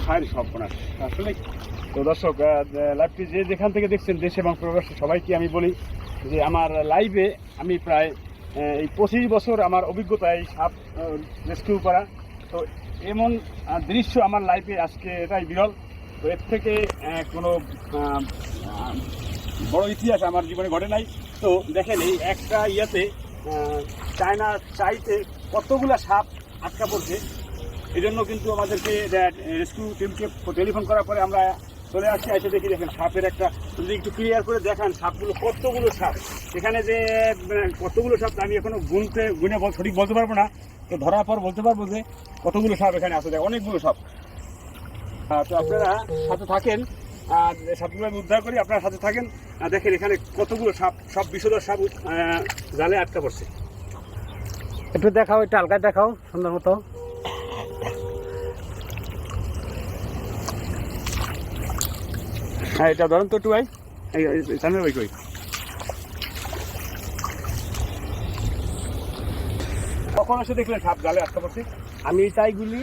হায় সর্বনাশ আসলে। তো দর্শক, লাইভটি যে যেখান থেকে দেখছেন দেশ এবং প্রবাসী সবাইকে আমি বলি যে আমার লাইভে আমি প্রায় এই 25 বছর আমার অভিজ্ঞতা এই সাপ রেস্কিউ করা। তো এমন দৃশ্য আমার লাইফে আজকে এটাই বিরল। তো এর থেকে কোনো বড় ইতিহাস আমার জীবনে ঘটে নাই। তো দেখেন এই একটা ইয়েতে চায়না চাইতে কতগুলো সাপ আটকা পড়ছে। এই জন্য কিন্তু আমাদেরকে রেস্কিউ টিমকে টেলিফোন করার পরে আমরা চলে আসছি, এসে দেখি দেখেন সাপের একটা, যদি একটু ক্লিয়ার করে দেখান সাপগুলো কতগুলো সাপ এখানে, যে কতগুলো সাপ আমি এখনো গুনে সঠিক বলতে পারবো না। তো ধরার পর বলতে পারবো যে কতগুলো সাপ এখানে আছে, অনেকগুলো সাপ। তো আপনারা সাথে থাকেন, আর সাপগুলো আমি উদ্ধার করি, আপনারা সাথে থাকেন। দেখেন এখানে কতগুলো সাপ, সব বিষধর সাপ জালে আটকা পড়ছে। একটু দেখাও, একটু হালকা দেখাও সুন্দর মতো। হ্যাঁ, এটা ধরেন তো একটু ভাই, সামনে ভাই কই। কখন এসে দেখলেন সাপ জালে আটকা পড়ছে? আমি চাইগুলি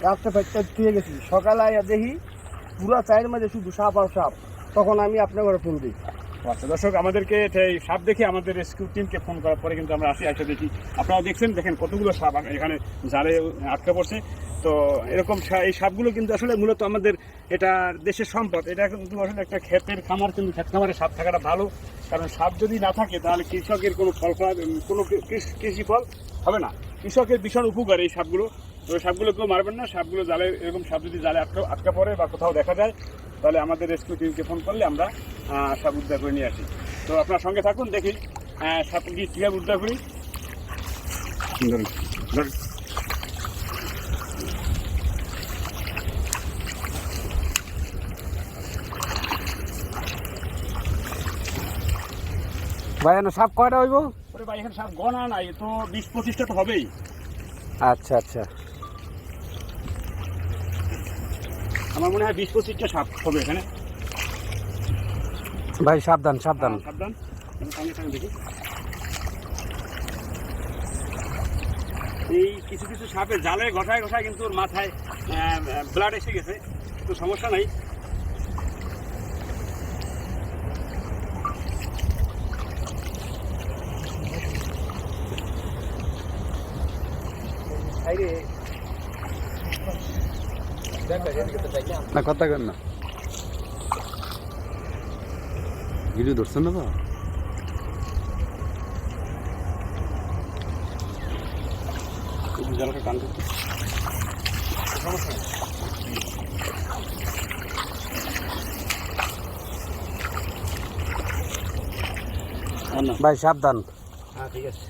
রাস্তা ফেরতে থুয়ে গেছি, সকালে আইয়া দেখি পুরা চায়ের মাঝে শুধু সাপ আর সাপ। তখন আমি আপনার ঘরে ফোন দিই। আচ্ছা দর্শক, আমাদেরকে এই সাপ দেখে আমাদের রেস্কিউ টিমকে ফোন করার পরে কিন্তু আমরা আসি দেখি। আপনারা দেখছেন, দেখেন কতগুলো সাপ এখানে জালে আটকা পড়ছে। তো এরকম এই সাপগুলো কিন্তু আসলে মূলত আমাদের এটা দেশের সম্পদ। এটা কিন্তু আসলে একটা ক্ষেতের খামার, কিন্তু ক্ষেত খামারে সাপ থাকাটা ভালো। কারণ সাপ যদি না থাকে তাহলে কৃষকের কোনো কোনো কৃষি ফল হবে না। কৃষকের ভীষণ উপকার এই সাপগুলো। তো সাপগুলো কেউ মারবেন না। সাপগুলো জালে, এরকম সাপ যদি জালে আটকা পড়ে বা কোথাও দেখা যায় তাহলে আমাদের রেস্কিউ টিমকে ফোন করলে আমরা সাপ উদ্ধার করে নিয়ে আসি। তো আপনার সঙ্গে থাকুন, দেখি সাপ কি কীভাবে উদ্ধার করি। ভাই সাপ কয়টা হইব? ওরে ভাই, এখানে সাপ গণা নাই, তো 20-25টা তো হবেই। আচ্ছা আচ্ছা, আমার মনে হয় 20-25টা সাপ হবে এখানে। ভাই সাবধান সাবধান সাবধান, সঙ্গে সঙ্গে দেখি। এই কিছু কিছু সাপের জালে ঘষায় ঘষায় কিন্তু ওর মাথায় ব্লাড এসে গেছে, তো সমস্যা নাই। না কথা কেন না, ভিডিও ধরছেন না? জালটা টান করতে সমস্যা নেই। ভাই সাবধান। হ্যাঁ ঠিক আছে।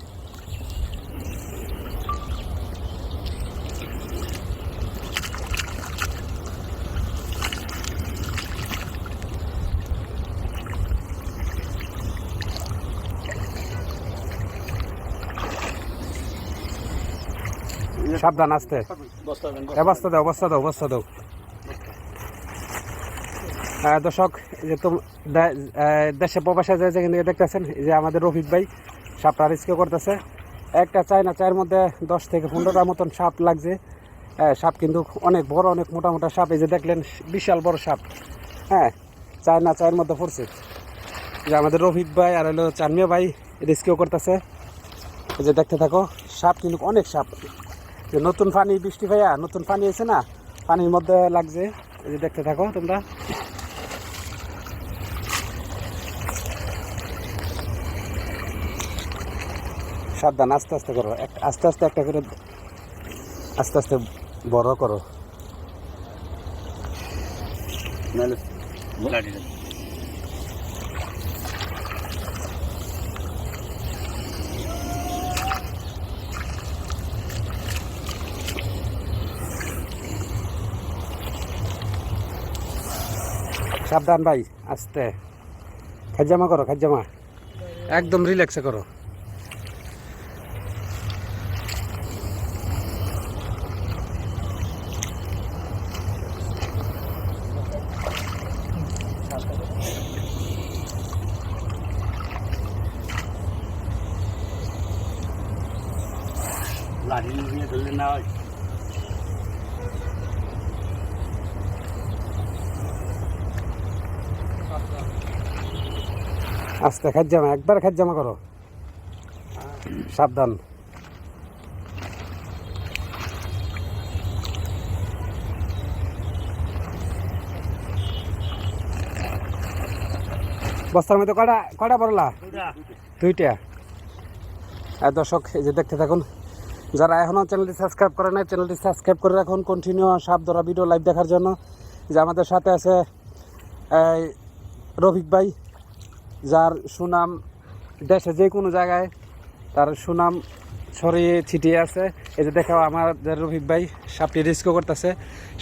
সাবধান, আসতে। বস্তা দাও বস্তা দাও বস্তা দাও। দর্শক, যে তো দেশে প্রবাসে যে যেখান থেকে দেখতেছেন, যে আমাদের রফিক ভাই সাপটা রেস্কিউ করতেছে। একটা চায়না চায়ের মধ্যে 10 থেকে 15টা মতন সাপ লাগছে। সাপ কিন্তু অনেক বড়, অনেক মোটা মোটা সাপ। এই যে দেখলেন বিশাল বড় সাপ, হ্যাঁ, চায়না চায়ের মধ্যে পড়ছে। যে আমাদের রফিক ভাই আর হলো চানমিয়া ভাই রেস্কিউ করতেছে। এই যে দেখতে থাকো, সাপ কিন্তু অনেক সাপ। যে নতুন পানি, বৃষ্টি ভাইয়া নতুন পানি আছে না, পানির মধ্যে লাগছে। এই যে দেখতে থাকো তোমরা। সাবধান, আস্তে আস্তে করো, আস্তে আস্তে একটা করে, আস্তে আস্তে বড় করো। সাবধান ভাই, আস্তে। খাজ্জামা করো, খাজ্জামা একদম রিল্যাক্সে করো। লাঠি নিয়ে ধরলে না হয়। আস্তে খাজ জামা, একবার খাজ জামা করো, সাবধান। বস্তার মধ্যে কয়টা কয়টা পড়লা? দুইটা। আর দর্শক এই যে দেখতে থাকুন, যারা এখনও চ্যানেলটি সাবস্ক্রাইব করে নাই চ্যানেলটি সাবস্ক্রাইব করে রাখুন কন্টিনিউ সাপ ধরা ভিডিও লাইভ দেখার জন্য। যে আমাদের সাথে আছে এই রফিক ভাই, যার সুনাম দেশে যে কোনো জায়গায় তার সুনাম ছড়িয়ে ছিটিয়ে আছে। এই যে দেখাও আমাদের রফিক ভাই সাপটি রিস্কও করতেছে,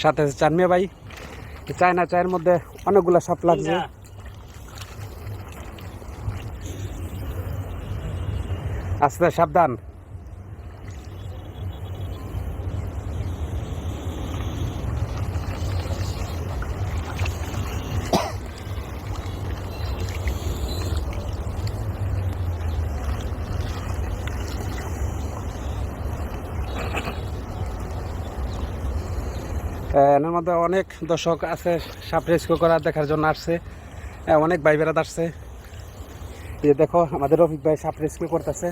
সাথে আছে চানমিয়া ভাই। চায়না চায়ের মধ্যে অনেকগুলো সাপ লাগছে। আস্তে সাবধান। এর মধ্যে অনেক দর্শক আছে সাপ রেস্কিউ করা দেখার জন্য আসছে, অনেক ভাই বেড়াত আসছে। এই দেখো আমাদের রফিক ভাই সাপ রেস্কিউ করতেছে।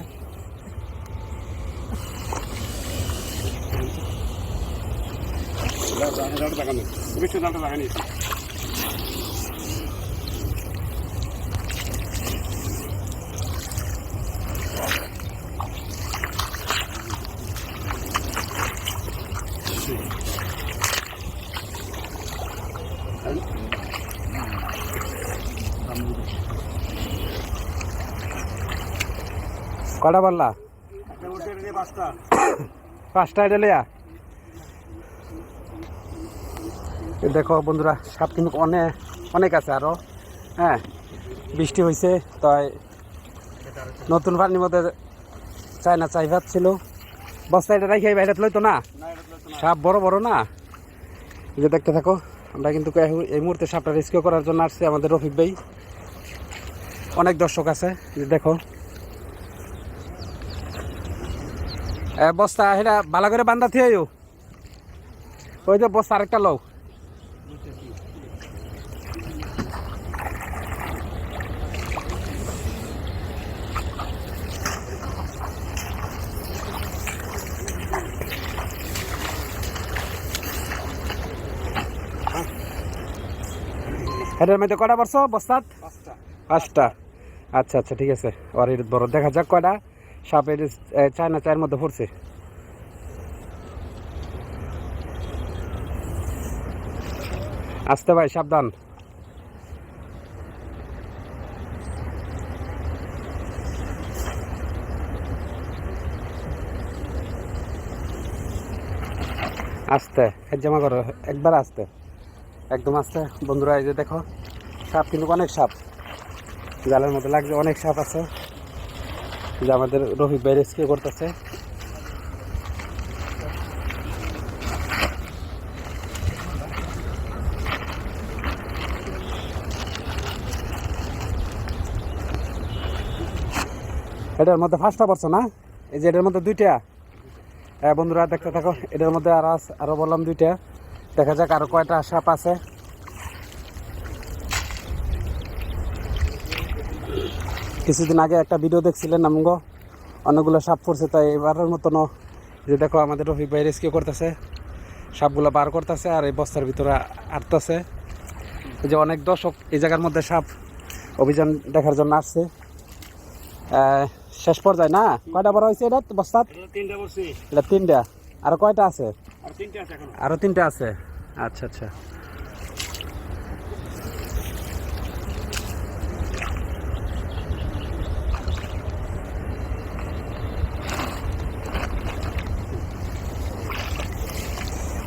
কটা বললা? পাঁচটা ডেলিয়া। দেখো বন্ধুরা সাপ কিন্তু অনেক অনেক আছে আরো। হ্যাঁ, বৃষ্টি হয়েছে তাই নতুন পানির মধ্যে চায়না চাই ভাত ছিল। বস্তা এটা রাখি বাইরে লইতো না, সাপ বড় বড় না। এই যে দেখতে থাকো, আমরা কিন্তু এই মুহূর্তে সাপটা রেস্কিউ করার জন্য আসছি আমাদের রফিক ভাই। অনেক দর্শক আছে, দেখো বস্তা সেটা ভালো করে বান্ধা থিয়ে ওই যে বস্তা আরেকটা লও। এটার মধ্যে কটা পড়ছো বস্তাত? পাঁচটা। আচ্ছা আচ্ছা ঠিক আছে, আর এর বড় দেখা যাক কয়টা সাপ এর চায়না চায়ের মধ্যে পড়ছে। আসতে ভাই সাবধান। আস্তে জমা করো, একবার আস্তে, একদম আস্তে। বন্ধুরা এই যে দেখো সাপ কিন্তু অনেক সাপ জালের মধ্যে লাগছে, অনেক সাপ আছে যে আমাদের রফিক ভাই রেস্কিউ করতেছে। এটার মধ্যে ফার্স্টটা পড়ছো না? এই যে এটার মধ্যে দুইটা। বন্ধুরা দেখতে থাকো, এটার মধ্যে আরো বললাম দুইটা। দেখা যাক আরো কয়টা সাপ আছে। কিছুদিন আগে একটা ভিডিও দেখছিলেন আমগো, অনেকগুলো সাপ পড়ছে, তাই এবারের মতনও যে দেখো আমাদের রফিক ভাই রেস্কিউ করতেছে, সাপগুলো বার করতেছে আর এই বস্তার ভিতরে আটতেছে। এই যে অনেক দর্শক এই জায়গার মধ্যে সাপ অভিযান দেখার জন্য আসছে। শেষ পর্যায়ে না? কয়টা বড় হয়েছে এটা বস্তা? এটা তিনটা। আরো কয়টা আছে? আরো তিনটা আছে। আচ্ছা আচ্ছা,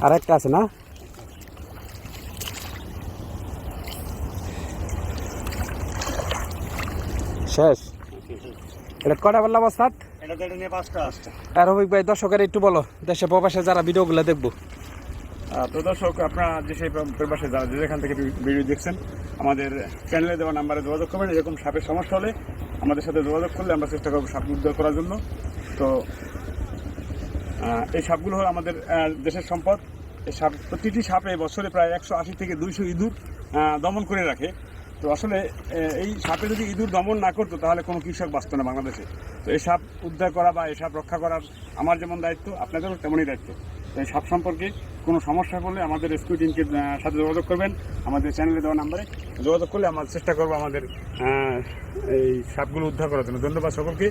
আর একটা আছে না? শেষ। এটা কটা বললা বস্তাত? আর রফিক ভাই দর্শকের একটু বলো, দেশে প্রবাসে যারা ভিডিওগুলো দেখবো। তো দর্শক, আপনারা দেশের প্রবাসে যারা যেখান থেকে ভিডিও দেখছেন, আমাদের চ্যানেলে দেওয়া নাম্বারে যোগাযোগ করবেন। এরকম সাপের সমস্যা হলে আমাদের সাথে যোগাযোগ করলে আমরা চেষ্টা করবো সাপ উদ্ধার করার জন্য। তো এই সাপগুলো হলো আমাদের দেশের সম্পদ। এই সাপ, প্রতিটি সাপে বছরে প্রায় 180 থেকে 200 ইঁদুর দমন করে রাখে। তো আসলে এই সাপে যদি ইঁদুর দমন না করতো তাহলে কোনো কৃষক বাঁচত না বাংলাদেশে। তো এই সাপ উদ্ধার করা বা এই সাপ রক্ষা করার আমার যেমন দায়িত্ব, আপনাদেরও তেমনই দায়িত্ব। তো এই সাপ সম্পর্কে কোনো সমস্যা করলে আমাদের রেস্কিউ টিমকে সাথে যোগাযোগ করবেন, আমাদের চ্যানেলে দেওয়া নাম্বারে যোগাযোগ করলে আমরা চেষ্টা করবো আমাদের এই সাপগুলো উদ্ধার করার জন্য। ধন্যবাদ সকলকে।